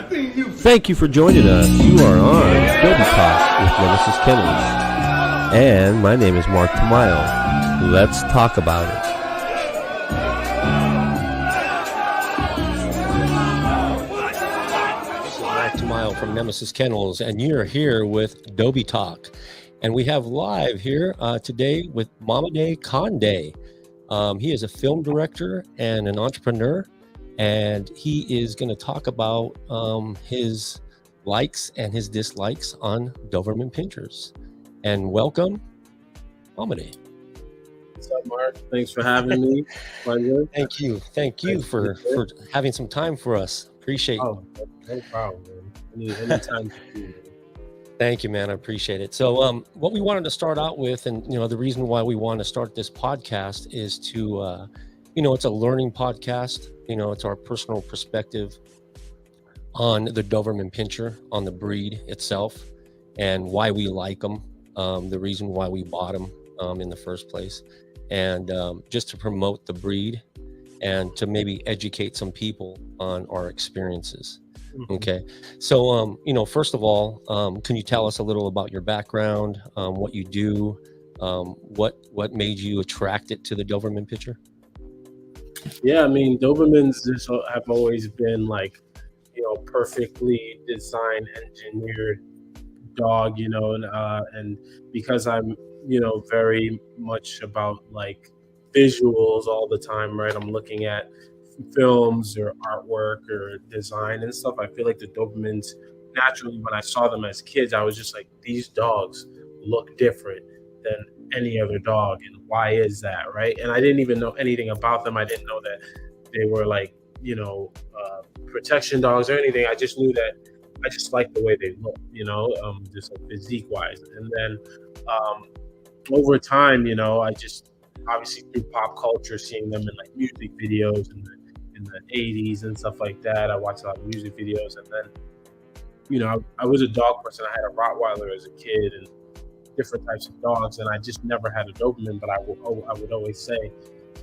Thank you for joining us. You are on Dobie Talk with Nemesis Kennels. And my name is Mark Tamayo. Let's talk about it. This is Mark Tamayo from Nemesis Kennels, and you're here with Dobie Talk. And we have live here today with Mamady Condé. He is a film director and an entrepreneur, and he is going to talk about his likes and his dislikes on Doberman Pinschers. And welcome, Mamady. What's up, Mark? Thanks for having me. Pleasure. Thank you for having some time for us. Appreciate it. Oh, no problem, man. Anytime to do it. Thank you, man. I appreciate it. So what we wanted to start out with, and the reason why we want to start this podcast is to it's a learning podcast. It's our personal perspective on the Doberman Pinscher, on the breed itself, and why we like them, the reason why we bought them in the first place, and just to promote the breed and to maybe educate some people on our experiences. Okay. So, first of all, can you tell us a little about your background, what you do, what made you attracted to the Doberman Pinscher? Yeah, I mean, Dobermans just have always been perfectly designed, engineered dog, and because I'm, very much about visuals all the time, right? I'm looking at films or artwork or design and stuff. I feel like the Dobermans, naturally, when I saw them as kids, I was just like, these dogs look different than any other dog, and why is that, right? And I didn't even know anything about them. I didn't know that they were protection dogs or anything. I just knew that I just liked the way they look, just physique wise. And then over time, I just obviously through pop culture, seeing them in music videos in the 80s and stuff like that. I watched a lot of music videos, and then I was a dog person. I had a Rottweiler as a kid and different types of dogs, and I just never had a Doberman. But I would always say,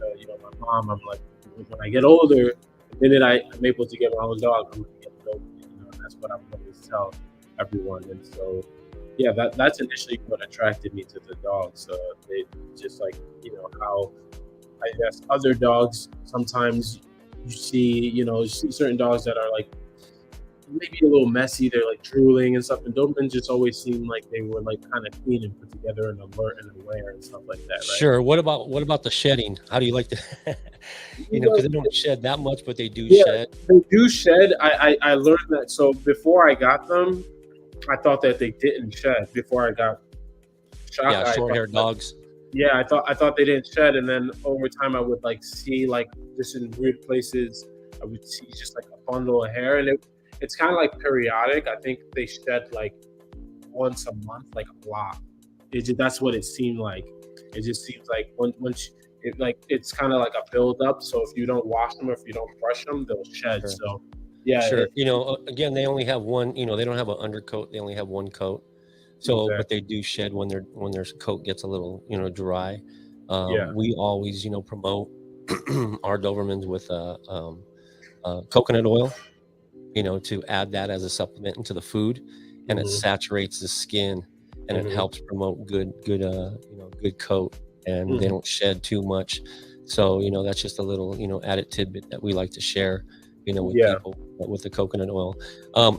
my mom, I'm like, when I get older, the minute I'm able to get my own dog, I'm going to get a Doberman. And that's what I would always tell everyone. And so, yeah, that's initially what attracted me to the dogs. They just how I guess other dogs, sometimes you see certain dogs that are maybe a little messy. They're drooling and stuff. And Doberman just always seemed like they were kind of clean and put together and alert and aware and stuff like that. Right? Sure. What about the shedding? How do you like to, because they don't shed that much, but they do shed. They do shed. I learned that. So before I got them, I thought that they didn't shed before I got shot. Yeah, short-haired dogs. Yeah, I thought they didn't shed, and then over time I would see just in weird places, I would see just a bundle of hair, and it's kind of periodic. I think they shed once a month, a lot. That's what it seemed like. It just seems like once it's kind of like a build up. So if you don't wash them or if you don't brush them, they'll shed. Sure. So yeah, sure. Again, they only have one. They don't have an undercoat. They only have one coat. So, exactly. But they do shed when their coat gets a little, dry. We always, promote our Dobermans with coconut oil, to add that as a supplement into the food, and it saturates the skin, and it helps promote good coat, and they don't shed too much. So, that's just a little, added tidbit that we like to share, with people with the coconut oil.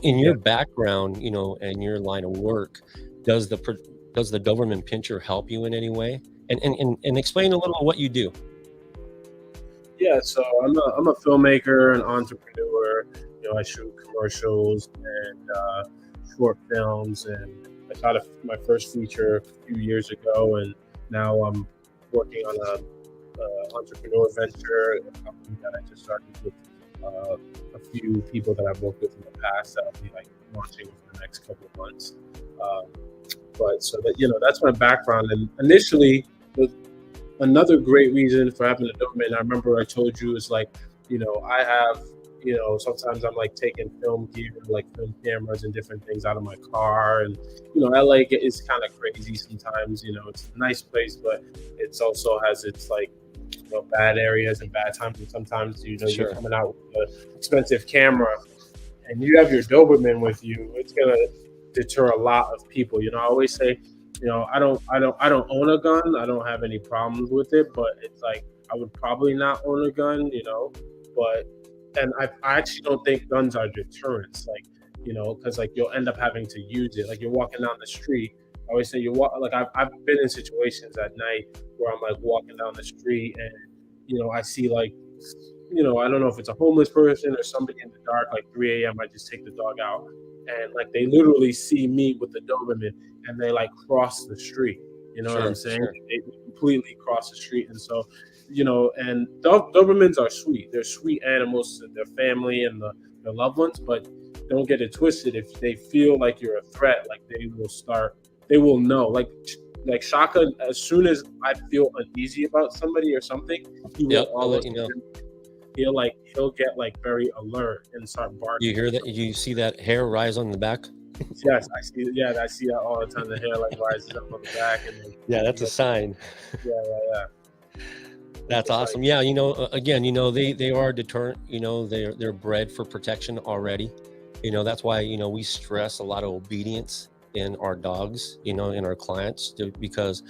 In your background, and your line of work, does the Doberman Pinscher help you in any way? And explain a little what you do. Yeah, so I'm a filmmaker, an entrepreneur. I shoot commercials and short films, and I shot my first feature a few years ago, and now I'm working on a entrepreneur venture, a company that I just started with a few people that I've worked with in the past that I'll be launching in the next couple of months. But so that that's my background, and initially another great reason for having a Doberman, I remember I told you, is I have sometimes I'm taking film gear, film cameras and different things out of my car, and LA is kind of crazy sometimes. It's a nice place, but it's also has its bad areas and bad times, and sometimes Sure. you're coming out with an expensive camera and you have your Doberman with you, it's gonna deter a lot of people. I always say, I don't own a gun. I don't have any problems with it, but it's like I would probably not own a gun. But and I actually don't think guns are deterrents. Like, because like you'll end up having to use it. Like you're walking down the street. I always say you walk. Like I've been in situations at night where I'm like walking down the street and I see like I don't know if it's a homeless person or somebody in the dark, like 3 a.m. I just take the dog out, and like they literally see me with the Doberman, and they like cross the street. You know what I'm saying? Sure. They completely cross the street, and so and Dobermans are sweet. They're sweet animals to their family and their loved ones, but don't get it twisted. If they feel like you're a threat, like they will know. Like Shaka, as soon as I feel uneasy about somebody or something, he will I'll let you know. He'll get like very alert and start barking. You hear that? You see that hair rise on the back? Yes, I see. Yeah, I see that all the time. The hair like rises up on the back, and yeah, that's a sign. Yeah. That's awesome. Yeah, again, they are a deterrent. They're bred for protection already. That's why we stress a lot of obedience in our dogs. In our clients, because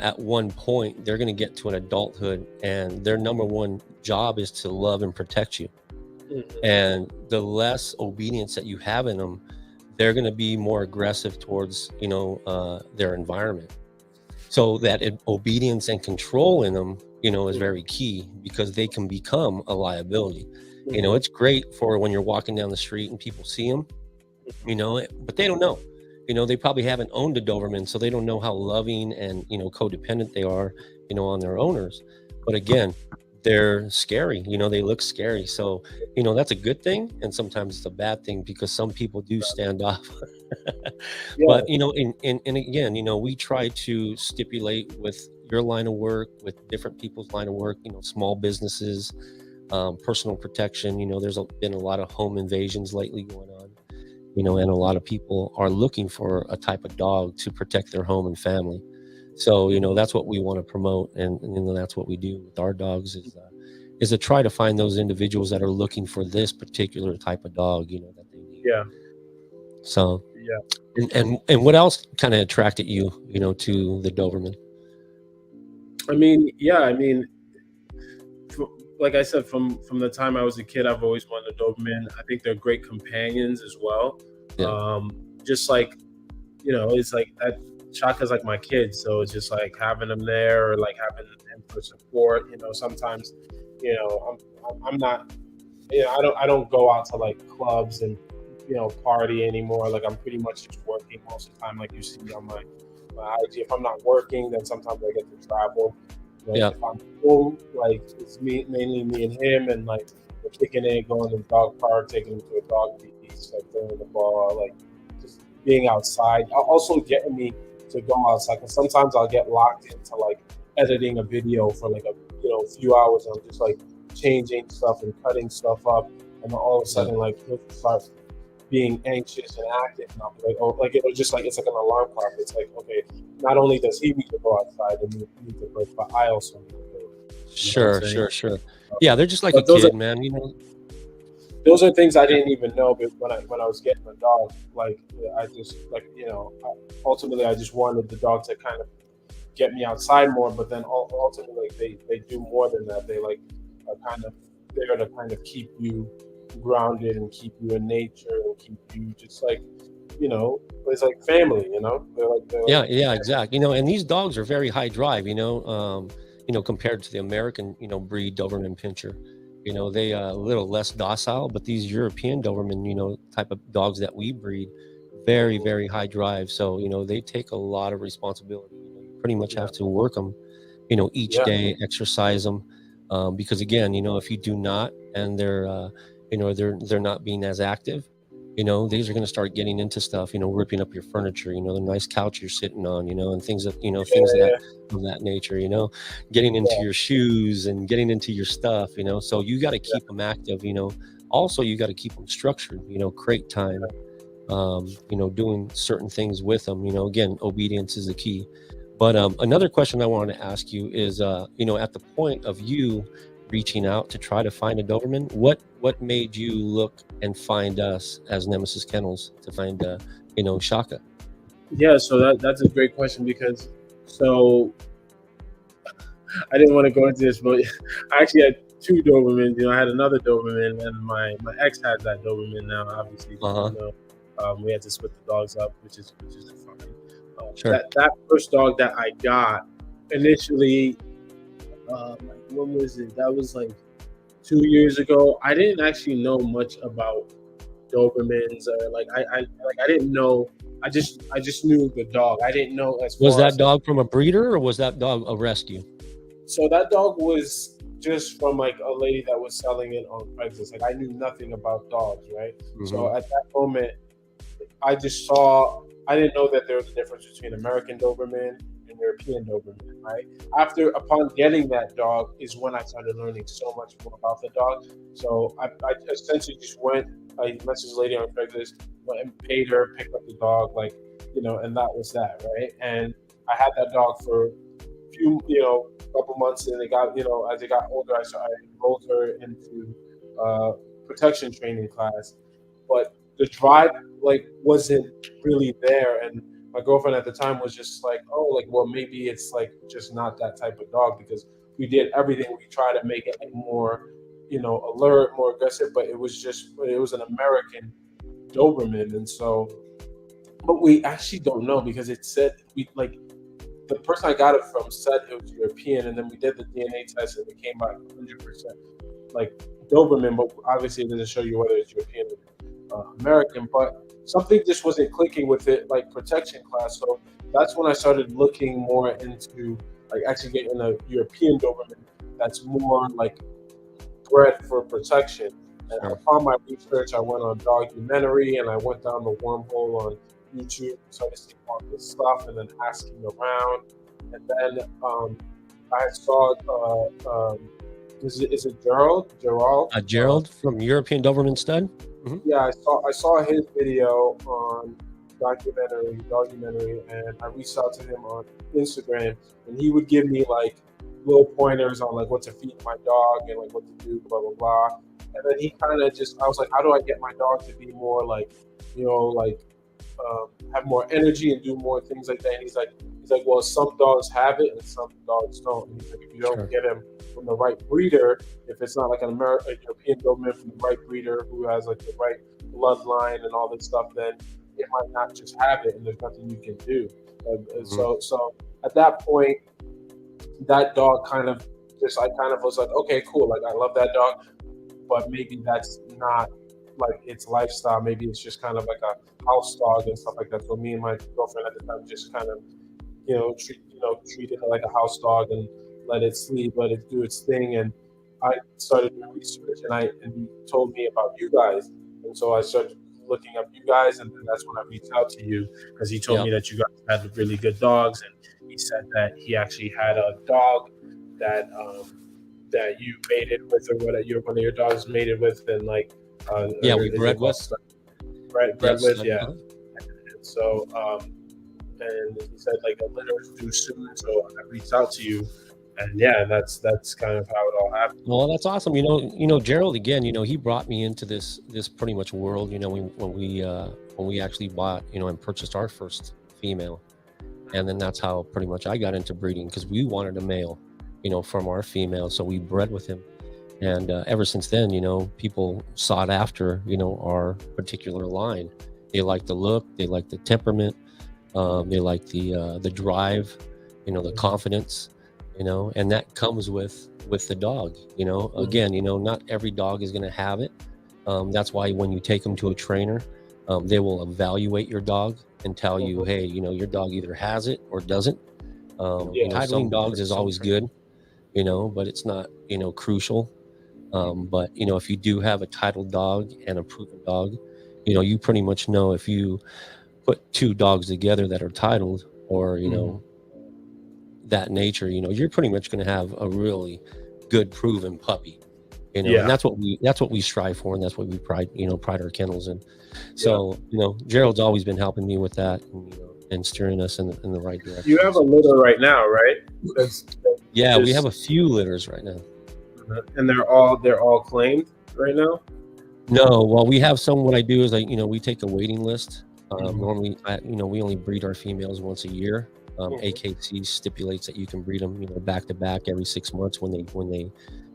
at one point they're going to get to an adulthood, and their number one job is to love and protect you. Mm-hmm. And the less obedience that you have in them, they're going to be more aggressive towards their environment. So that obedience and control in them is very key, because they can become a liability. Mm-hmm. It's great for when you're walking down the street and people see them, but they don't know. They probably haven't owned a Doberman, so they don't know how loving and codependent they are on their owners. But again, they're scary. They look scary. So that's a good thing, and sometimes it's a bad thing, because some people do stand off. Yeah. But and again, we try to stipulate with your line of work, with different people's line of work, small businesses, personal protection. There's been a lot of home invasions lately going on, and a lot of people are looking for a type of dog to protect their home and family. So that's what we want to promote, and that's what we do with our dogs is to try to find those individuals that are looking for this particular type of dog, that they need. Yeah. So yeah. And what else kind of attracted you, to the Doberman? I mean, like I said, from the time I was a kid, I've always wanted a Doberman. I think they're great companions as well. Yeah. Just like, it's like that. Shaka's like my kid, so it's just like having him there, or like having him for support. Sometimes, I'm not, I don't go out to like clubs and party anymore. Like I'm pretty much just working most of the time. Like you see on my IG, if I'm not working, then sometimes I get to travel. If I'm home, like it's mainly me and him, and like we're kicking it, going to the dog park, taking him to a dog beach, like throwing the ball, like just being outside. Also getting me to go outside, because sometimes I'll get locked into like editing a video for like a few hours, and I'm just like changing stuff and cutting stuff up, and then all of a sudden like he'll start being anxious and active, and I'll be like, oh, like it'll just like it's like an alarm clock. It's like, okay, not only does he need to go outside and need to break, but I also need to go. Sure. Yeah, they're just like a kid, man. Those are things I didn't even know, but when I was getting a dog, like I just like ultimately I just wanted the dog to kind of get me outside more, but then ultimately they do more than that. They like are kind of there to kind of keep you grounded and keep you in nature and keep you just like it's like family. Yeah, exactly. And these dogs are very high drive. Compared to the American breed Doberman Pinscher. They a little less docile, but these European Doberman, type of dogs that we breed, very, very high drive. So, they take a lot of responsibility. You pretty much have to work them, each day, exercise them. Because again, if you do not, and they're not being as active, these are going to start getting into stuff, ripping up your furniture, the nice couch you're sitting on, and things that, things of that nature, getting into your shoes and getting into your stuff, so you got to keep them active, also you got to keep them structured, crate time, doing certain things with them, again, obedience is the key. But another question I wanted to ask you is, at the point of you reaching out to try to find a Doberman. What made you look and find us as Nemesis Kennels to find Shaka? Yeah, so that's a great question, because so I didn't want to go into this, but I actually had two Dobermans. I had another Doberman, and my ex has that Doberman now. Obviously, we had to split the dogs up, which is fine. Sure. That first dog that I got initially, when was it? That was like 2 years ago. I didn't actually know much about Dobermans, or I didn't know. I just knew the dog. I didn't know as far Was that as, dog from a breeder, or was that dog a rescue? So that dog was just from like a lady that was selling it on Craigslist. Like, I knew nothing about dogs, right? Mm-hmm. So at that moment, I just saw. I didn't know that there was a difference between American Doberman and European Doberman, right? Upon getting that dog is when I started learning so much more about the dog. So I essentially just went. I messaged a lady on Craigslist, went and paid her, picked up the dog, and that was that, right? And I had that dog for a few, couple months, and it got, as it got older, I enrolled her into protection training class, but the drive wasn't really there, and my girlfriend at the time was just like, oh, well, maybe it's just not that type of dog, because we did everything. We tried to make it more, alert, more aggressive, but it was an American Doberman, and so, but we actually don't know, because it said the person I got it from said it was European, and then we did the DNA test, and it came out 100% Doberman, but obviously it doesn't show you whether it's European or American. But something just wasn't clicking with it, protection class. So that's when I started looking more into actually getting a European Doberman that's more bred for protection. And upon my research, I went on Documentary, and I went down the wormhole on YouTube, started seeing all this stuff, and then asking around. And then I saw, is it Gerald? Gerald from European Doberman Stud? Mm-hmm. Yeah, I saw his video on documentary, and I reached out to him on Instagram, and he would give me little pointers on what to feed my dog and what to do, blah blah blah. And then he kind of I was like, how do I get my dog to be more have more energy and do more things like that? And he's like, well, some dogs have it and some dogs don't. And he's like, if you don't get him from the right breeder, if it's not a European Doberman from the right breeder who has the right bloodline and all this stuff, then it might not just have it, and there's nothing you can do. And so at that point, that dog I kind of was like, okay, cool. I love that dog, but maybe that's not its lifestyle. Maybe it's just kind of a house dog and stuff like that. So me and my girlfriend at the time just kind of, treat it like a house dog and let it sleep, let it do its thing. And I started doing research, and he told me about you guys, and so I started looking up you guys, and then that's when I reached out to you, because he told me that you guys had really good dogs, and he said that he actually had a dog that you mated with, or one of your dogs mated with, and we bred with. Bred with, yeah. And so, and he said a litter is due soon, so I reached out to you, and that's kind of how it all happened. Well, that's awesome. Gerald, again, he brought me into this pretty much world. When we actually bought, and purchased our first female, and then that's how pretty much I got into breeding, because we wanted a male, from our female, so we bred with him. And ever since then, people sought after, our particular line. They like the look, they like the temperament, they like the drive, the confidence, and that comes with the dog. Again, not every dog is going to have it. That's why when you take them to a trainer, they will evaluate your dog and tell you, hey, your dog either has it or doesn't. Titling dogs is always good, but it's not, crucial. But if you do have a titled dog and a proven dog, you pretty much know, if you put two dogs together that are titled, or that nature, you're pretty much going to have a really good proven puppy. And that's what we strive for, and that's what we pride our kennels in. So Gerald's always been helping me with that, and steering us in the right direction. You have a litter right now, right? We have a few litters right now. And they're all claimed right now. No, well, we have some. What I do is we take a waiting list. Mhm. Normally, we only breed our females once a year. Mhm. AKC stipulates that you can breed them, back to back every 6 months when they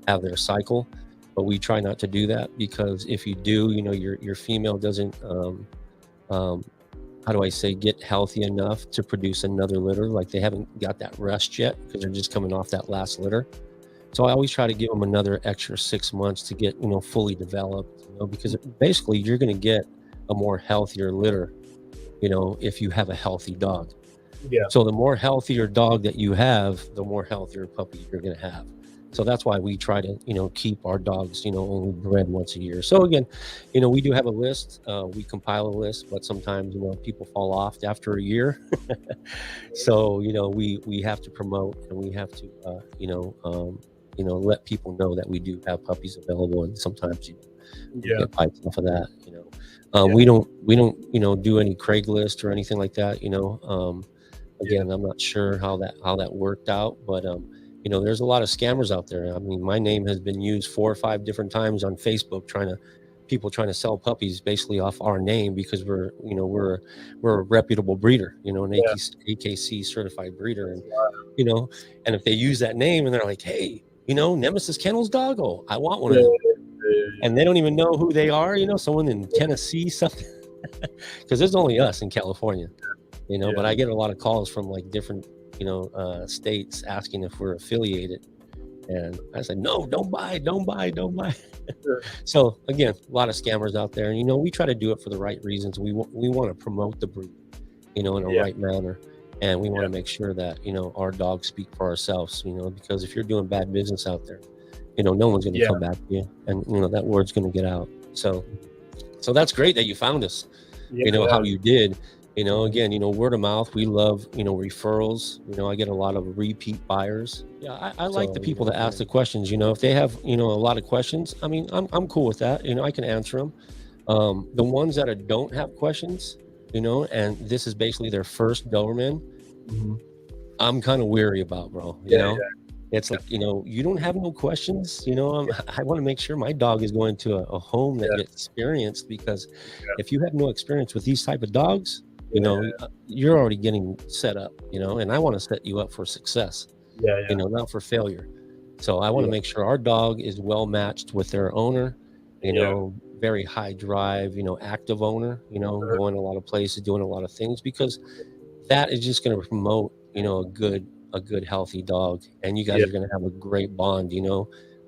have their cycle. But we try not to do that, because if you do, your female doesn't, um, how do I say, get healthy enough to produce another litter. Like, they haven't got that rest yet because they're just coming off that last litter. So I always try to give them another extra 6 months to get, fully developed, because basically you're going to get a more healthier litter, if you have a healthy dog. Yeah. So the more healthier dog that you have, the more healthier puppy you're going to have. So that's why we try to, keep our dogs, only bred once a year. So again, we do have a list. We compile a list, but sometimes, people fall off after a year. So, we have to promote, and we have to, let people know that we do have puppies available. And sometimes, we Yeah. get bites off of that. Yeah. We don't, do any Craigslist or anything like that. Again, I'm not sure how that worked out, but there's a lot of scammers out there. I mean, my name has been used 4 or 5 different times on Facebook, people trying to sell puppies basically off our name, because we're a reputable breeder, an Yeah. AKC certified breeder, and Wow. and if they use that name and they're like, hey, Nemesis Kennels dog, oh, I want one of Yeah. them, Yeah. and they don't even know who they are, someone in Tennessee, something, because there's only us in California. Yeah. But I get a lot of calls from like different, states asking if we're affiliated. And I said, no, don't buy. Sure. So again, a lot of scammers out there. And, we try to do it for the right reasons. We want to promote the breed, in a Yeah. right manner. And we want Yeah. to make sure that, our dogs speak for ourselves, because if you're doing bad business out there, no one's going to Yeah. come back to you, and, that word's going to get out. So that's great that you found us, Yeah. how you did. Again, word of mouth. We love, referrals. I get a lot of repeat buyers. Yeah, I like the people that ask the questions. If they have, a lot of questions, I mean, I'm cool with that. I can answer them. The ones that don't have questions, and this is basically their first Doberman, Mhm. I'm kind of weary about, bro. Yeah. It's like, you don't have no questions. I want to make sure my dog is going to a home that Yeah. gets experienced, because Yeah. if you have no experience with these type of dogs, Yeah. you're already getting set up, and I want to set you up for success, Yeah. Yeah. not for failure. So I want to Yeah. make sure our dog is well matched with their owner, Yeah. very high drive, active owner, going a lot of places, doing a lot of things, because that is just going to promote, a good healthy dog, and you guys Yeah. are going to have a great bond,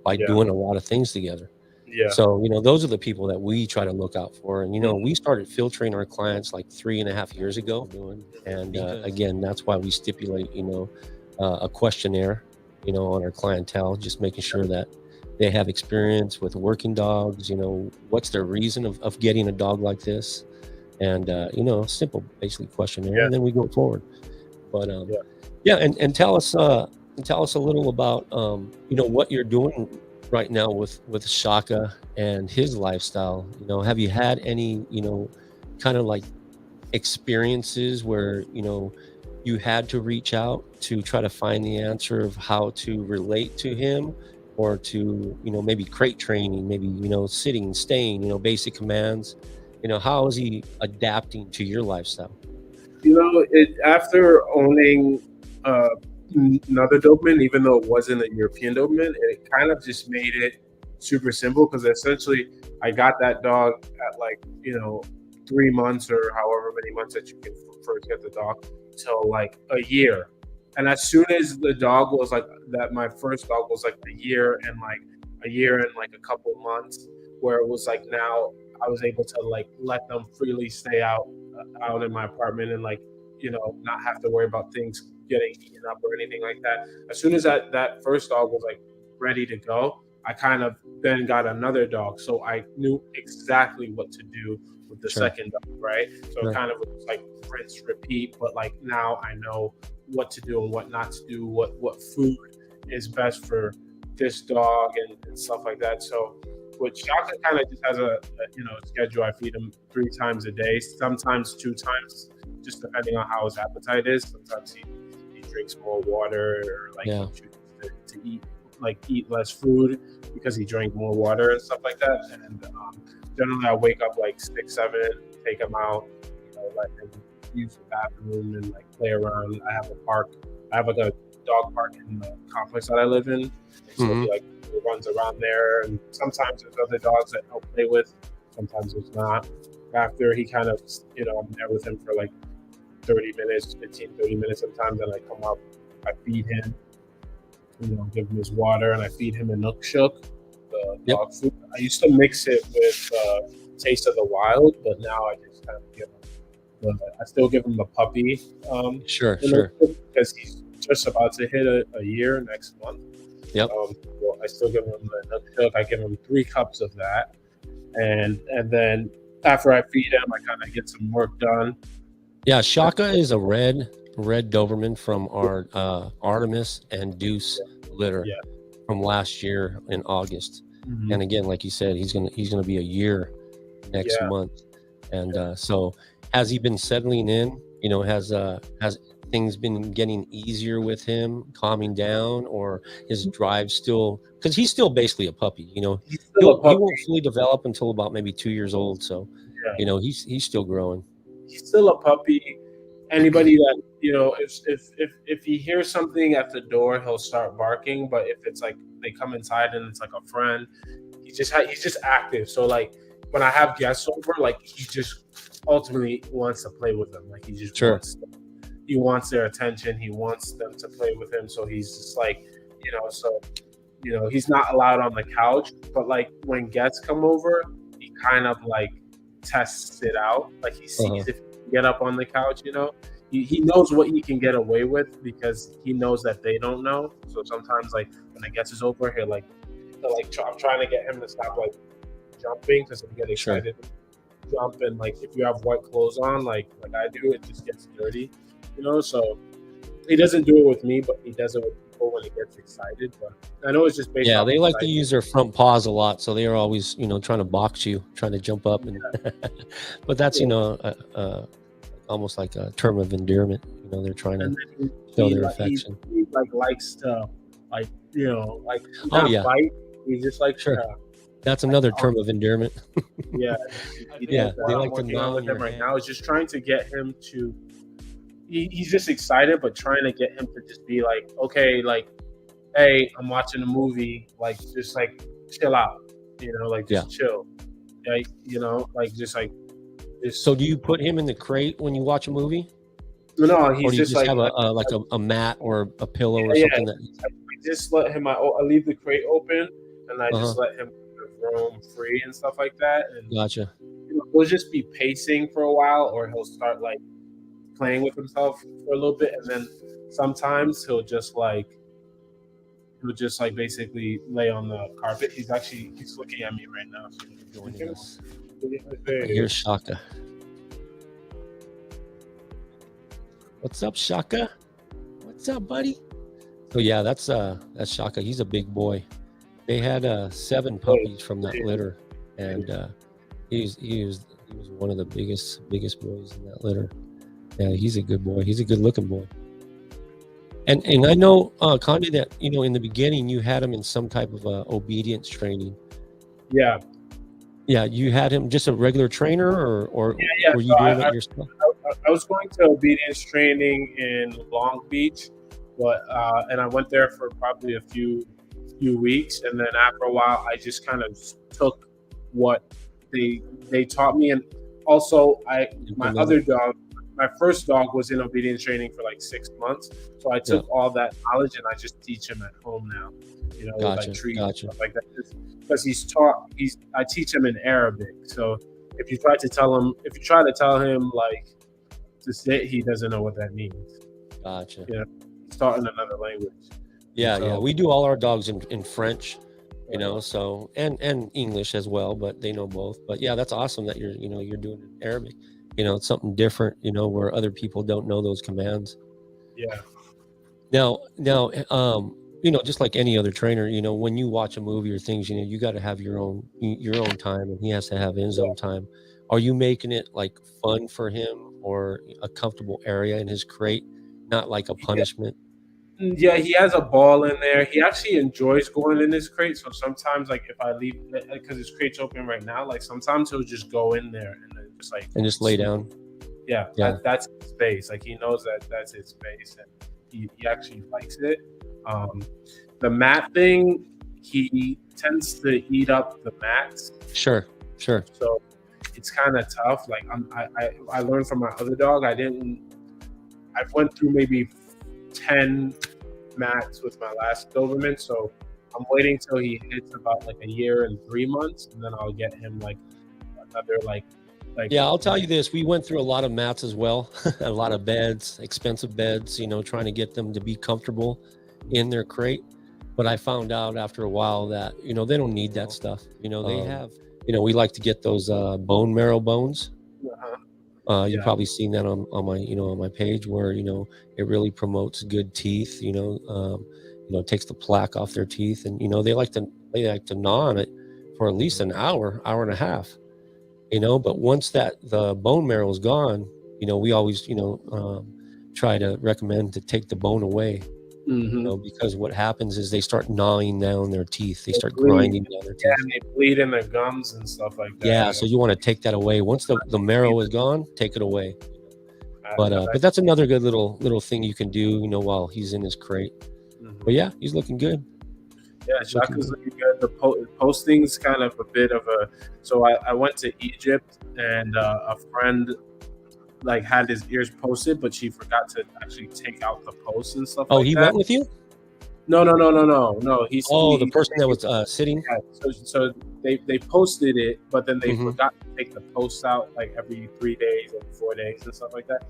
by Yeah. doing a lot of things together. Yeah. So, those are the people that we try to look out for. And, we started filtering our clients like 3.5 years ago. And again, that's why we stipulate, a questionnaire, on our clientele, just making sure that they have experience with working dogs, what's their reason of getting a dog like this. And, simple, basically questionnaire, Yeah. and then we go forward. But, Yeah. yeah. And tell us a little about, what you're doing right now with Shaka and his lifestyle. Have you had any, kind of like experiences where, you had to reach out to try to find the answer of how to relate to him, or to, maybe crate training, maybe, sitting, staying, basic commands, how is he adapting to your lifestyle? After owning uh, another Doberman, even though it wasn't a European Doberman, it kind of just made it super simple, because essentially I got that dog at 3 months, or however many months that you can first get the dog, till like a year. And as soon as the dog was like that, my first dog was like a year and like a couple of months, where it was like, now I was able to like let them freely stay out in my apartment, and not have to worry about things getting eaten up or anything like that. As soon as that first dog was like ready to go, I kind of then got another dog, so I knew exactly what to do with the Sure. second dog, right? So Sure. it kind of was like rinse, repeat, but like now I know what to do and what not to do, what food is best for this dog, and stuff like that. So with Shaka, kind of just has a schedule. I feed him 3 times a day, sometimes 2 times, just depending on how his appetite is. Sometimes he drinks more water, or like Yeah. he chooses to eat like eat less food because he drank more water and stuff like that. And generally, I wake up like 6, 7, take him out, let him use the bathroom and like play around. I have a park. I have like a dog park in the complex that I live in. So he like runs around there, and sometimes there's other dogs that I'll play with. Sometimes there's not. After he kind of, I'm there with him for like 30 minutes, 15, 30 minutes sometimes, and I come up, I feed him, give him his water, and I feed him a Nook Shook, the dog food. I used to mix it with Taste of the Wild, but now I just kind of give him, I still give him the puppy. Sure. Because he's just about to hit a year next month. Yep. So I still give him the Nook Shook. I give him 3 cups of that, and then after I feed him, I kind of get some work done. Yeah, Shaka is a red Doberman from our Artemis and Deuce litter from last year in August. And again, like you said, he's gonna be a year next month. And so has he been settling in? Has things been getting easier with him, calming down, or his drive still? Because he's still basically a puppy. He won't fully develop until about maybe 2 years old. So he's still growing. He's still a puppy. Anybody that if he hears something at the door, he'll start barking. But if it's like they come inside and it's like a friend, he's just active. So like when I have guests over, like he just ultimately wants to play with them. Like he just wants their attention. He wants them to play with him. So he's just like he's not allowed on the couch. But like when guests come over, he kind of like tests it out. Like he sees if he can get up on the couch. He knows what he can get away with because he knows that they don't know. So sometimes like when the guest is over, he'll I'm trying to get him to stop like jumping because he'll get excited. Jump, and like if you have wet clothes on, like I do, it just gets dirty. So he doesn't do it with me, but he does it with people when he gets excited. But I know it's just based. Yeah, they like to use their front paws a lot, so they are always, trying to box you, trying to jump up, and but that's almost like a term of endearment. They're trying to show their affection. He likes to bite. He just like That's another term of endearment. Yeah, they like to gnaw gnaw with him right now. Is just trying to get him to. He's just excited, but trying to get him to just be like, okay, like, hey, I'm watching a movie, like, just like chill out, just chill, So do you put him in the crate when you watch a movie? No, he's or do you just like have a mat or a pillow or something. I just let him. I leave the crate open, and I just let him roam free and stuff like that. And gotcha. He'll just be pacing for a while, or he'll start like playing with himself for a little bit, and then sometimes he'll just basically lay on the carpet. He's looking at me right now. Joining us. Here's Shaka. What's up, Shaka? What's up, buddy? So yeah, that's Shaka. He's a big boy. They had 7 puppies from that litter, and he was one of the biggest boys in that litter. Yeah, he's a good boy. He's a good looking boy. And I know, Condé, that in the beginning you had him in some type of obedience training. Yeah. Yeah, you had him just a regular trainer, or were you doing it yourself? I was going to obedience training in Long Beach, but and I went there for probably a few weeks, and then after a while, I just kind of took what they taught me, and also my first dog was in obedience training for like 6 months, so I took all that knowledge and I just teach him at home now. Gotcha, like treats and stuff like that, because I teach him in Arabic. So if you try to tell him like to sit, he doesn't know what that means. Gotcha. He's taught in another language. Yeah. We do all our dogs in French, so and English as well, but they know both. But yeah, that's awesome that you're doing it in Arabic. It's something different, where other people don't know those commands. Yeah. Now, just like any other trainer, when you watch a movie or things, you got to have your own time, and he has to have his own time. Are you making it like fun for him, or a comfortable area in his crate, not like a punishment? Yeah, he has a ball in there. He actually enjoys going in his crate. So sometimes, like if I leave, because his crate's open right now, like sometimes he'll just go in there and then just like and just lay down. Yeah, Yeah. that's his space. Like he knows that that's his space, and he actually likes it. Um, the mat thing, he tends to eat up the mats. Sure. So it's kind of tough. Like I learned from my other dog. I went through maybe 10 mats with my last Doberman, so I'm waiting till he hits about like a year and 3 months, and then I'll get him like another like. Yeah, I'll tell you this. We went through a lot of mats as well, a lot of beds, expensive beds, trying to get them to be comfortable in their crate. But I found out after a while that, they don't need that stuff. They have, we like to get those bone marrow bones. You've probably seen that on my, on my page where, it really promotes good teeth, takes the plaque off their teeth. And, they like to gnaw on it for at least an hour and a half. But once the bone marrow is gone, we always, try to recommend to take the bone away, because what happens is they start gnawing down their teeth. They start grinding down their teeth. Yeah, and they bleed in their gums and stuff like that. Yeah, so you want to take that away. Once the marrow is gone, take it away. But that's another good little thing you can do, while he's in his crate. But yeah, he's looking good. Yeah, Shaka's looking good. The posting's kind of a bit of a. So I went to Egypt, and a friend like had his ears posted, but she forgot to actually take out the post and stuff. Oh, he went with you? No. He's the person that was sitting. Yeah, so they posted it, but then they forgot to take the post out like every 3 days, every 4 days, and stuff like that.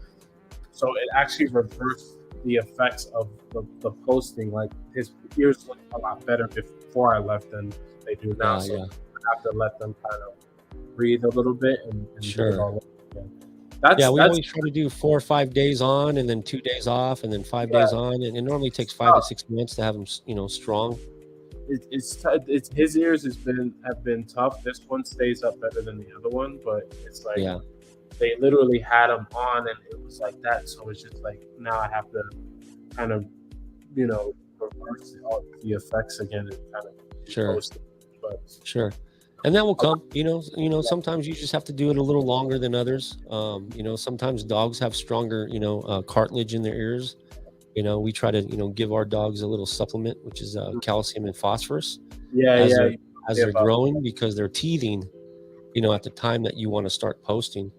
So it actually reversed the effects of the posting. Like his ears look a lot better before I left than they do now. So I have to let them kind of breathe a little bit and do it all again. We always try to do 4 or 5 days on, and then 2 days off, and then 5 days on, and it normally takes 5 to 6 months to have them, strong. It's his ears have been tough. This one stays up better than the other one, but it's like they literally had them on, and it was like that. So it's just like now I have to kind of, reverse all the effects again and kind of post it. But and that will come. Sometimes you just have to do it a little longer than others. Sometimes dogs have stronger, cartilage in their ears. We try to, give our dogs a little supplement, which is calcium and phosphorus. As they're growing, because they're teething, at the time that you want to start posting.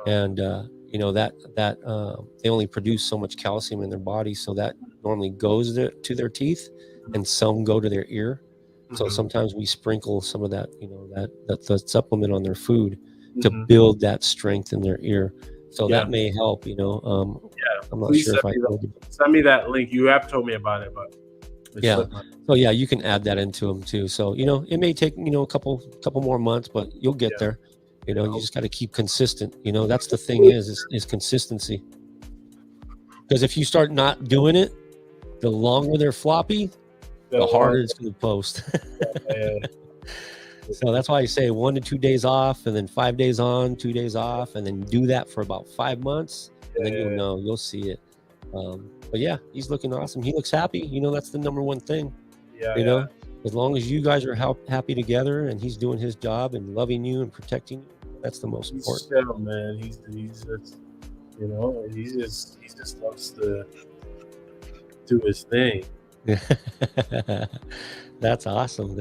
And that they only produce so much calcium in their body, so that normally goes to their teeth, and some go to their ear. So sometimes we sprinkle some of that, that supplement on their food to build that strength in their ear. So that may help, I'm not sure if I told you. Send me that link. You have told me about it, but so you can add that into them too. So it may take a couple more months, but you'll get there. You just got to keep consistent. That's the thing is consistency. Because if you start not doing it, the longer they're floppy, the harder it's going to post. So that's why I say 1 to 2 days off, and then 5 days on, 2 days off, and then do that for about 5 months, and then you'll see it. But yeah, he's looking awesome. He looks happy. That's the number one thing. As long as you guys are happy together, and he's doing his job and loving you and protecting you, that's the most important. He's chill, man. He's just he just loves to do his thing. That's awesome.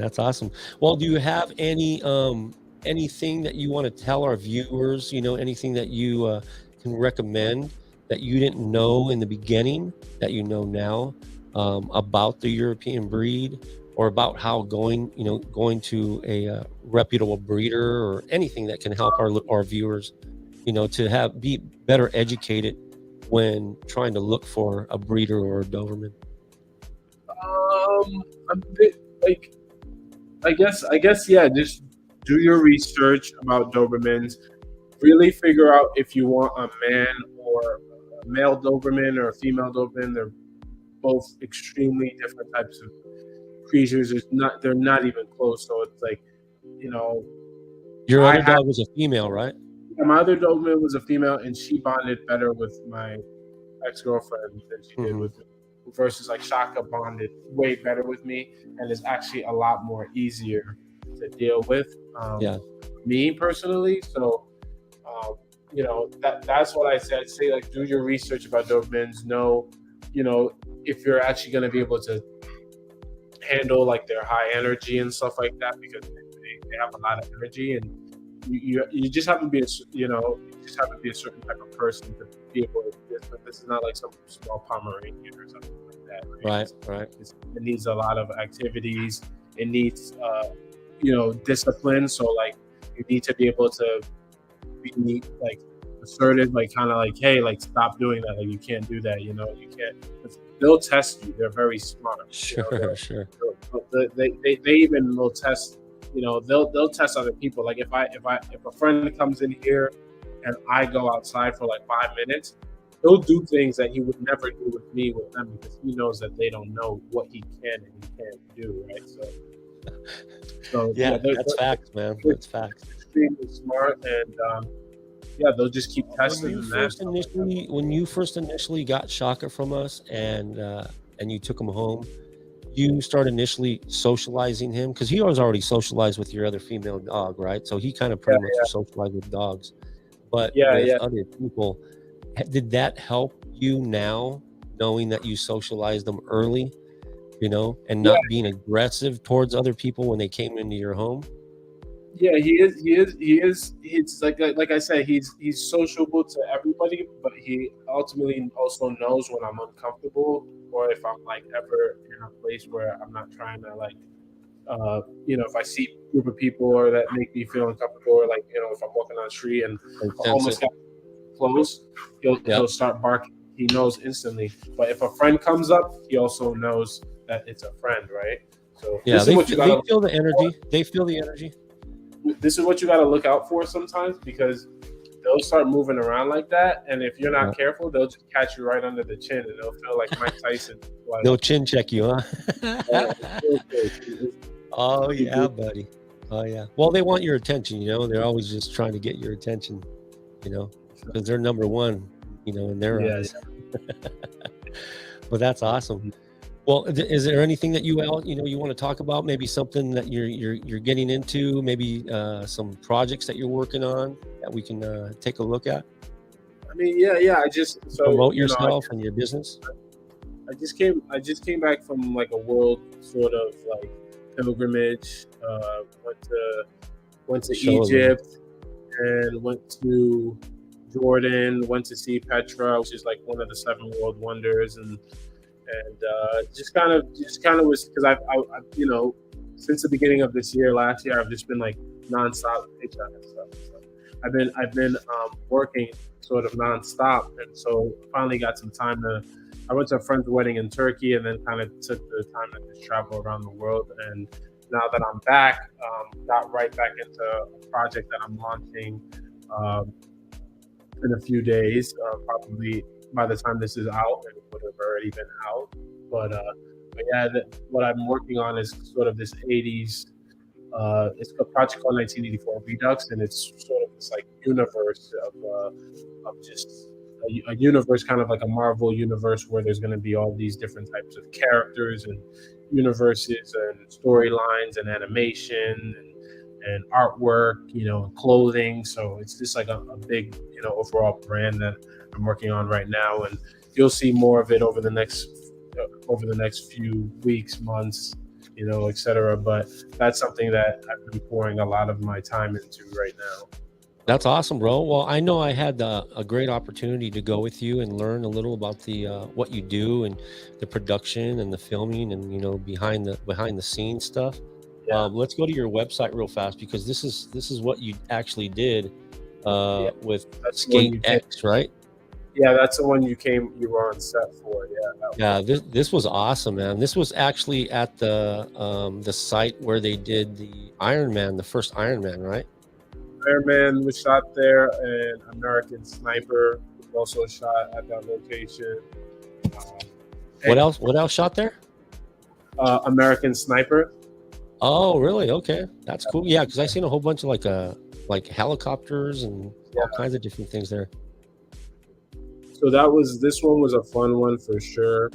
Well, do you have anything that you want to tell our viewers, anything that you can recommend that you didn't know in the beginning that you know now, about the European breed, or about how going to a reputable breeder, or anything that can help our viewers, to be better educated when trying to look for a breeder or a Doberman? A bit like, I guess, yeah. Just do your research about Dobermans. Really figure out if you want a man or a male Doberman or a female Doberman. They're both extremely different types of creatures. They're not even close. So it's like, your other dog was a female, right? Yeah, my other Doberman was a female, and she bonded better with my ex-girlfriend than she did with versus like Shaka bonded way better with me and is actually a lot more easier to deal with. Yeah. Me personally, so um, that's what I said. Say like do your research about Dobermans. Know, if you're actually going to be able to handle like their high energy and stuff like that because they have a lot of energy and you just have to be you just have to be a certain type of person to be able to do this. But this is not like some small Pomeranian or something like that. Right. It needs a lot of activities. It needs discipline. So like you need to be able to be like assertive, like kind of like, hey, like stop doing that. Like you can't do that. You can't. They'll test you. They're very smart. Sure. They even will test. They'll test other people. Like if a friend comes in here and I go outside for like 5 minutes, he'll do things that he would never do with me with them because he knows that they don't know what he can and he can't do. Right. So yeah, that's facts, man. That's facts. Extremely smart and. They'll just keep testing when you first initially got Shaka from us and you took him home, you started initially socializing him because he was already socialized with your other female dog, right? So he kind of pretty much socialized with dogs. But with other people, did that help you now knowing that you socialized them early, and not being aggressive towards other people when they came into your home? Yeah, he is. He's like I said, he's sociable to everybody, but he ultimately also knows when I'm uncomfortable or if I'm like ever in a place where I'm not trying to like, if I see a group of people or that make me feel uncomfortable, or like if I'm walking on the street and I almost got close, he'll start barking. He knows instantly. But if a friend comes up, he also knows that it's a friend, right? So they feel the energy. They feel the energy. This is what you got to look out for sometimes because they'll start moving around like that, and if you're not careful, they'll just catch you right under the chin, and they'll feel like Mike Tyson. They'll chin check you, huh? Oh yeah, buddy. Oh yeah. Well, they want your attention. They're always just trying to get your attention. Because they're number one. In their eyes. But that's awesome. Well, is there anything that you want to talk about? Maybe something that you're getting into, maybe some projects that you're working on that we can take a look at. I mean, yeah. I just promote yourself and your business. I just came back from like a world sort of like pilgrimage. Went to Egypt and went to Jordan. Went to see Petra, which is like one of the 7 world wonders, and just kind of was because I since the beginning of this year, last year, I've just been like nonstop paycheck and stuff. So I've been working sort of nonstop, and so finally got some time to. I went to a friend's wedding in Turkey, and then kind of took the time to just travel around the world. And now that I'm back, got right back into a project that I'm launching in a few days, probably. By the time this is out, it would have already been out. But yeah, what I'm working on is sort of this 80s. It's a project called 1984 Redux, and it's sort of this like universe of just a universe, kind of like a Marvel universe, where there's going to be all these different types of characters and universes and storylines and animation and artwork, and clothing. So it's just like a big, overall brand that I'm working on right now, and you'll see more of it over the next few weeks, months, etc. But that's something that I've been pouring a lot of my time into right now. That's awesome, bro. Well, I know I had a great opportunity to go with you and learn a little about the what you do and the production and the filming and behind the scenes stuff. Yeah. Let's go to your website real fast because this is what you actually did with Skate X, right? Yeah, that's the one you were on set for. Yeah. This was awesome, man. This was actually at the site where they did the Iron Man, the first Iron Man, right? Iron Man was shot there, and American Sniper was also shot at that location. What else shot there? American Sniper. Oh, really? Okay, that's cool. Yeah, because I seen a whole bunch of like helicopters and all kinds of different things there. So this one was a fun one for sure.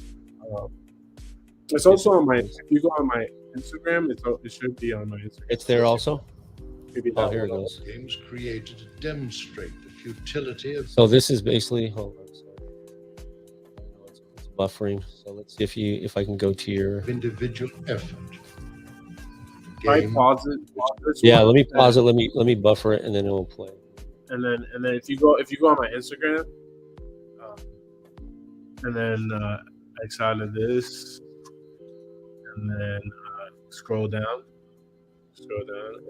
It's also on my. If you go on my Instagram, it should be on my Instagram. It's there also. Maybe Oh, here it goes. Games created to demonstrate the futility of. So this is basically. Hold on. It's buffering. So let's see if I can go to your individual effort. I pause it. Yeah, let me pause it. Let me buffer it, and then it will play. And then if you go on my Instagram, and then outside of this, and then scroll down.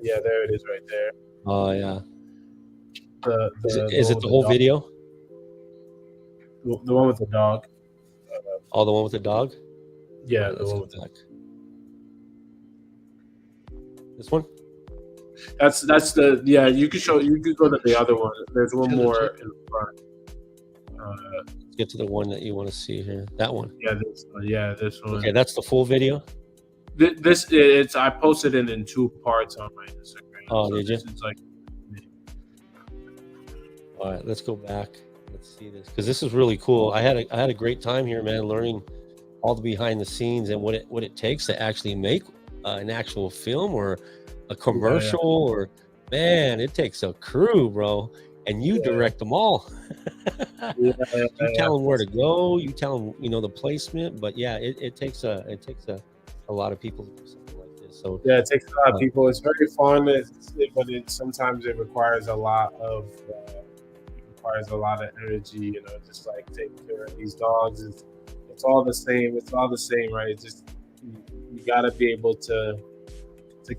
Yeah, there it is, right there. Oh yeah. Is it the whole video? The one with the dog. Oh, the one with the dog? Yeah, right, the one with the dog. This one? That's the You could go to the other one. There's one more in front. Let's get to the one that you want to see here. That one. Yeah, this one. Okay, that's the full video. I posted it in 2 parts on my Instagram. Oh, did you? It's like. All right, let's go back. Let's see this because this is really cool. I had a great time here, man, learning all the behind the scenes and what it takes to actually make an actual film or a commercial or man, it takes a crew, bro. And you direct them all. You tell them where to go. You tell them, the placement. But yeah, it takes a lot of people to do something like this. So yeah, it takes a lot of people. It's very fun, but sometimes it requires a lot of energy. Just like taking care of these dogs. It's all the same. It's all the same, right? It's just you got to be able to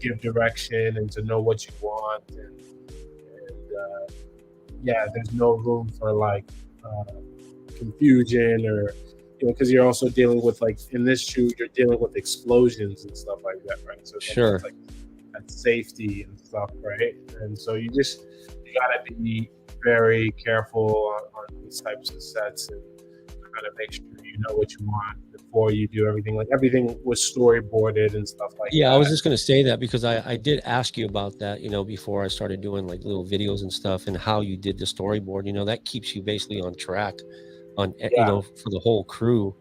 give direction and to know what you want and there's no room for like confusion or because you're also dealing with like in this shoot you're dealing with explosions and stuff like that, right? So sure, like that safety and stuff, right? And so you gotta be very careful on these types of sets and kind of make sure you know what you want before you do everything. Like everything was storyboarded and stuff like that. Yeah, I was just going to say that because I did ask you about that, before I started doing like little videos and stuff and how you did the storyboard. That keeps you basically on track for the whole crew,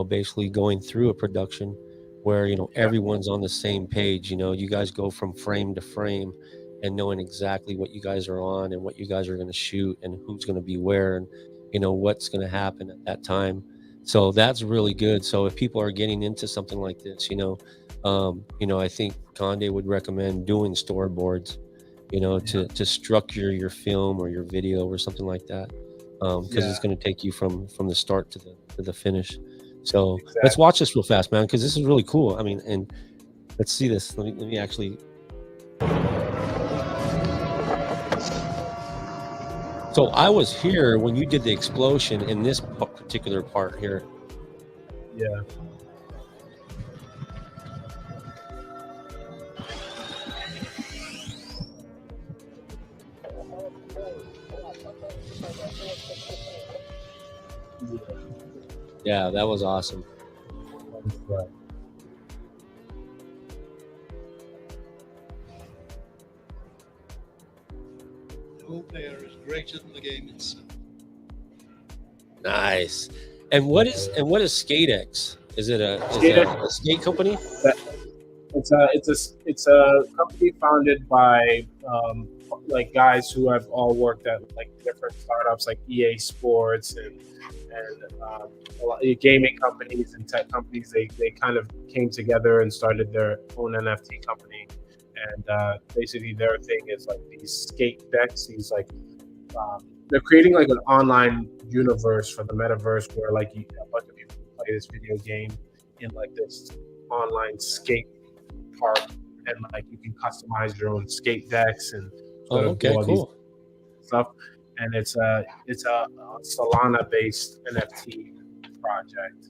basically going through a production where, everyone's on the same page. You guys go from frame to frame and knowing exactly what you guys are on and what you guys are going to shoot and who's going to be where and, what's going to happen at that time. So that's really good. So if people are getting into something like this, I think Condé would recommend doing storyboards, to structure your film or your video or something like that, because it's going to take you from the start to the finish. So Let's watch this real fast, man, because this is really cool. I mean, and let's see this. Let me actually. So I was here when you did the explosion in this particular part here. Yeah. Yeah, that was awesome. Right. No player is greater than the game itself. Nice. And what is SkateX? Is it a skate company? It's a company founded by like guys who have all worked at like different startups like EA Sports and a lot of gaming companies and tech companies. They kind of came together and started their own NFT company. And basically their thing is like these skate decks. These like they're creating like an online universe for the metaverse where like a bunch of people play this video game in like this online skate park, and like you can customize your own skate decks and cool stuff. And it's a Solana based NFT project.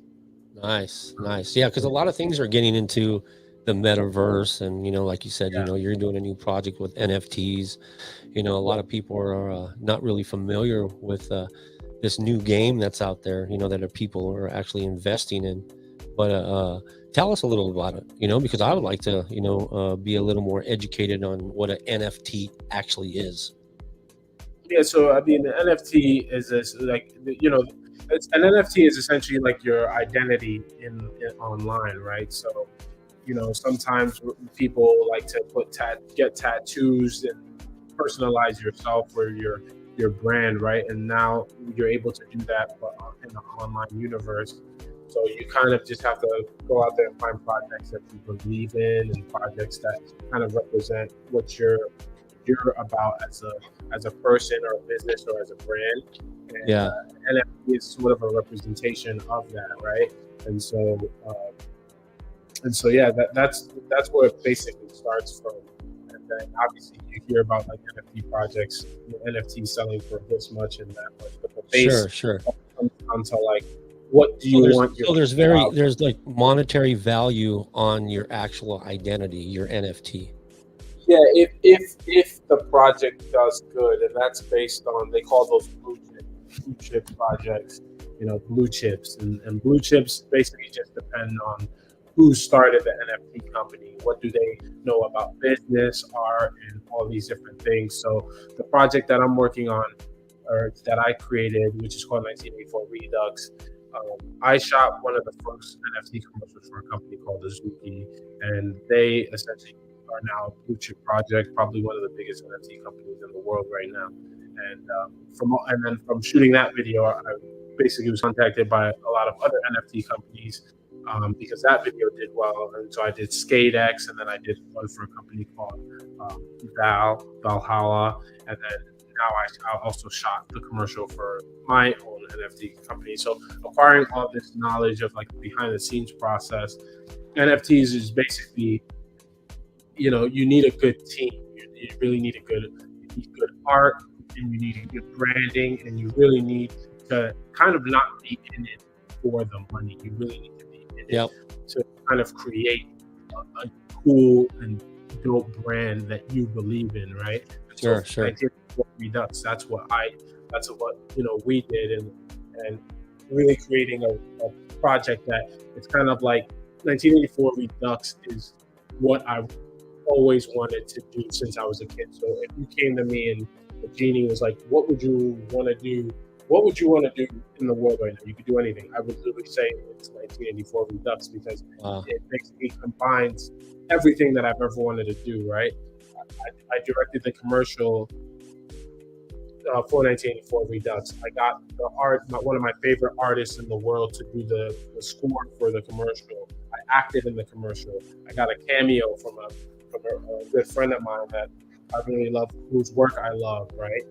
Nice. Yeah, because a lot of things are getting into the metaverse, and like you said, you're doing a new project with NFTs. A lot of people are not really familiar with this new game that's out there, that people are actually investing in. But tell us a little about it, because I would like to, be a little more educated on what an NFT actually is. Yeah, so I mean, the NFT is this, like, an NFT is essentially like your identity in online, right? So, sometimes people like to get tattoos and personalize yourself or your brand, right? And now you're able to do that, but in the online universe. So you kind of just have to go out there and find projects that you believe in, and projects that kind of represent what you're about as a person or a business or as a brand. And, Yeah. NFT is sort of a representation of that, right? And so yeah, that's where it basically starts from. And then obviously you hear about like NFT projects, NFT selling for this much and that much, but the base Sure. comes down to like, what do you want your there's like monetary value on your actual identity, your NFT. Yeah, if the project does good, and that's based on, they call those blue chip projects, blue chips, and blue chips basically just depend on who started the NFT company, what do they know about business, art, and all these different things. So the project that I'm working on, or that I created, which is called 1984 Redux, I shot one of the first NFT commercials for a company called Azuki, and they essentially are now a blue chip project, probably one of the biggest NFT companies in the world right now. And from shooting that video, I basically was contacted by a lot of other NFT companies because that video did well. And so I did SkateX, and then I did one for a company called Valhalla, and then now I also shot the commercial for my own NFT company. So acquiring all this knowledge of like behind the scenes process, NFTs is basically, you need a good team. You really need good art, and you need good branding, and you really need to kind of not be in it for the money. You really need to be in it to kind of create a cool and dope brand that you believe in, right? Sure. Redux. That's what we did, and really creating a project that it's kind of like 1984 Redux is what I always wanted to do since I was a kid. So if you came to me and the genie was like, what would you want to do? What would you want to do in the world right now? You could do anything. I would literally say it's 1984 Redux, because it basically combines everything that I've ever wanted to do, right? I directed the commercial for 1984 Redux. I got one of my favorite artists in the world to do the score for the commercial. I acted in the commercial. I got a cameo from a good friend of mine that I really love, whose work I love, right?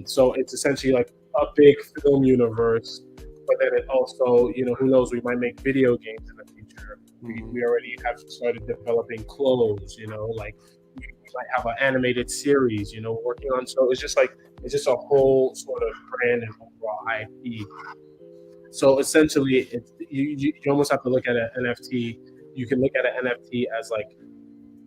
So it's essentially like a big film universe, but then it also, who knows, we might make video games in the future. We already have started developing clothes, like we might have an animated series, working on. So it's just a whole sort of brand and overall IP. So essentially, you almost have to look at an NFT. You can look at an NFT as like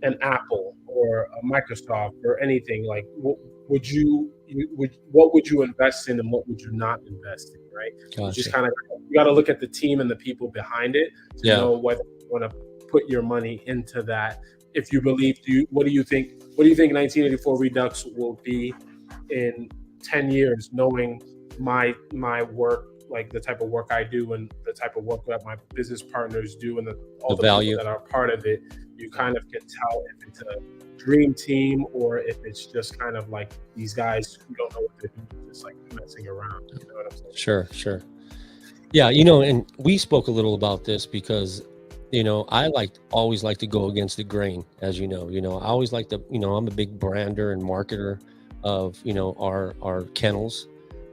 an Apple or a Microsoft or anything. Like, what would you invest in, and what would you not invest in, right? Gotcha. You just kind of, you got to look at the team and the people behind it to know whether you want to put your money into that. If you believe, what do you think 1984 Redux will be in 10 years, knowing my work, like the type of work I do and the type of work that my business partners do, and all the value people that are part of it? You kind of can tell if it's a dream team or if it's just kind of like these guys who don't know what they're doing, just like messing around. You know what I'm saying? Sure. Yeah, and we spoke a little about this because, I always like to go against the grain, as you know. I always like to, I'm a big brander and marketer of, our kennels.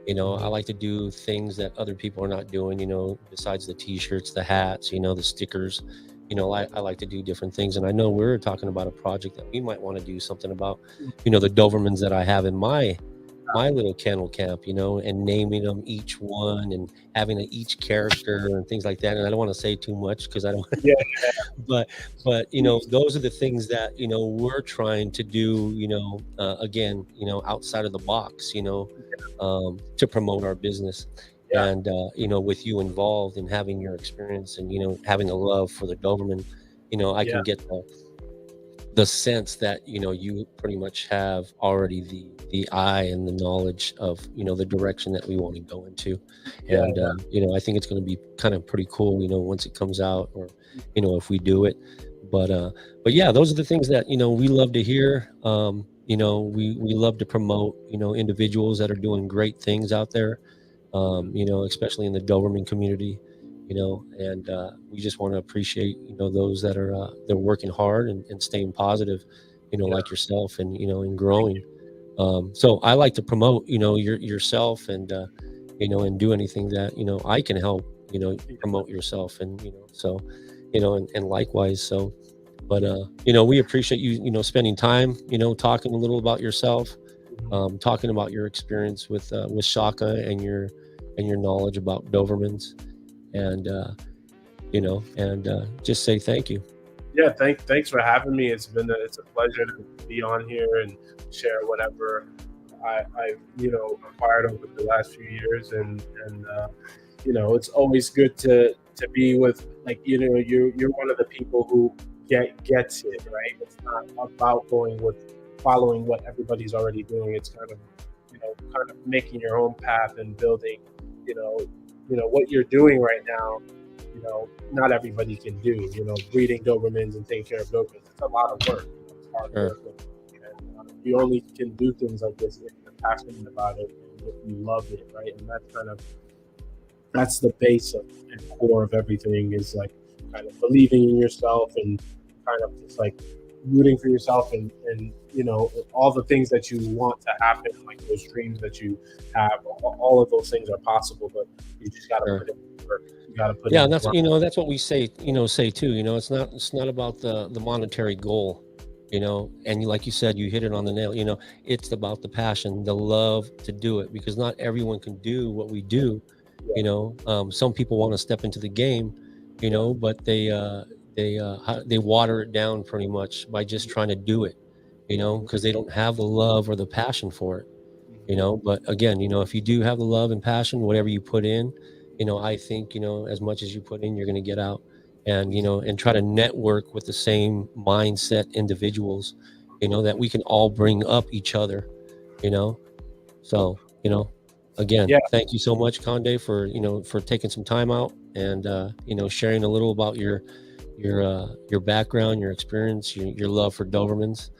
I like to do things that other people are not doing, besides the t-shirts, the hats, the stickers. I like to do different things. And I know we're talking about a project that we might want to do something about, the Dobermans that I have in my little kennel camp, and naming them each one and having each character and things like that. And I don't want to say too much because I don't, but those are the things that, we're trying to do, again, outside of the box, to promote our business. And, with you involved and having your experience and, having a love for the Doberman, I can get the sense that, you know, you pretty much have already the eye and the knowledge of, you know, the direction that we want to go into. And you know, I think it's going to be kind of pretty cool, you know, once it comes out, or, you know, if we do it. But yeah, those are the things that, you know, we love to hear. You know, we love to promote, you know, individuals that are doing great things out there, you know, especially in the Doberman community, you know, and we just want to appreciate, you know, those that are they're working hard and staying positive, you know, like yourself, and, you know, and growing. So I like to promote, you know, yourself, and you know, and do anything that, you know, I can help, you know, promote yourself, and, you know, so, you know, and likewise. So, but you know, we appreciate you, you know, spending time, you know, talking a little about yourself, talking about your experience with Shaka, and your knowledge about Dobermans, and you know, and just say thank you. Yeah, thanks for having me. It's a pleasure to be on here and share whatever I you know, acquired over the last few years, and you know, it's always good to be with, like, you know, you're one of the people who gets it, right? It's not about following what everybody's already doing. It's kind of, you know, kind of making your own path and building, you know, what you're doing right now. You know, not everybody can do, you know, breeding Dobermans and taking care of Dobermans. It's a lot of work. You know, it's hard work. And you only can do things like this if you're passionate about it, and if you love it, right? And that's the base of and core of everything, is like kind of believing in yourself, and kind of just like rooting for yourself, and you know, all the things that you want to happen, like those dreams that you have, all of those things are possible, but you just got to put in work. You got to put in And that's, you know, that's what we say too, you know, it's not about the monetary goal, you know, and like you said, you hit it on the nail, you know, it's about the passion, the love to do it, because not everyone can do what we do. You know, some people want to step into the game, you know, but they water it down pretty much by just trying to do it, you know, because they don't have the love or the passion for it, you know. But again, you know, if you do have the love and passion, whatever you put in, you know, I think, you know, as much as you put in, you're going to get out. And, you know, and try to network with the same mindset individuals, you know, that we can all bring up each other, you know. So, you know, again, thank you so much, Condé, for, you know, for taking some time out, and you know, sharing a little about your background, your experience, your love for Dobermans.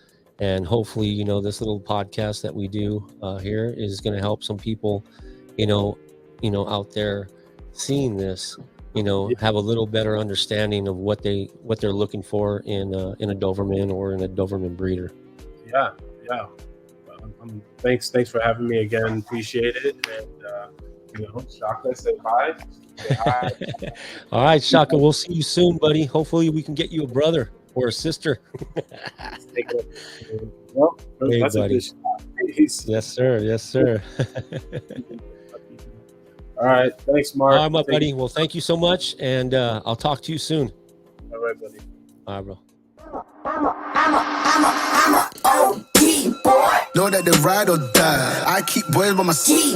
And hopefully, you know, this little podcast that we do here is going to help some people, you know, out there seeing this, you know, have a little better understanding of what they're looking for in a Doberman, or in a Doberman breeder. Yeah. Thanks for having me again. Appreciate it. And you know, Shaka, say bye. Say hi. All right, Shaka, we'll see you soon, buddy. Hopefully we can get you a brother or a sister. Well, hey, that's buddy. A good shot. Yes, sir. Yes, sir. All right. Thanks, Mark. All right, my buddy. Well, thank you so much, and I'll talk to you soon. All right, buddy. All right, bro. I'm a OG boy. Know that they ride or die. I keep boys by my side.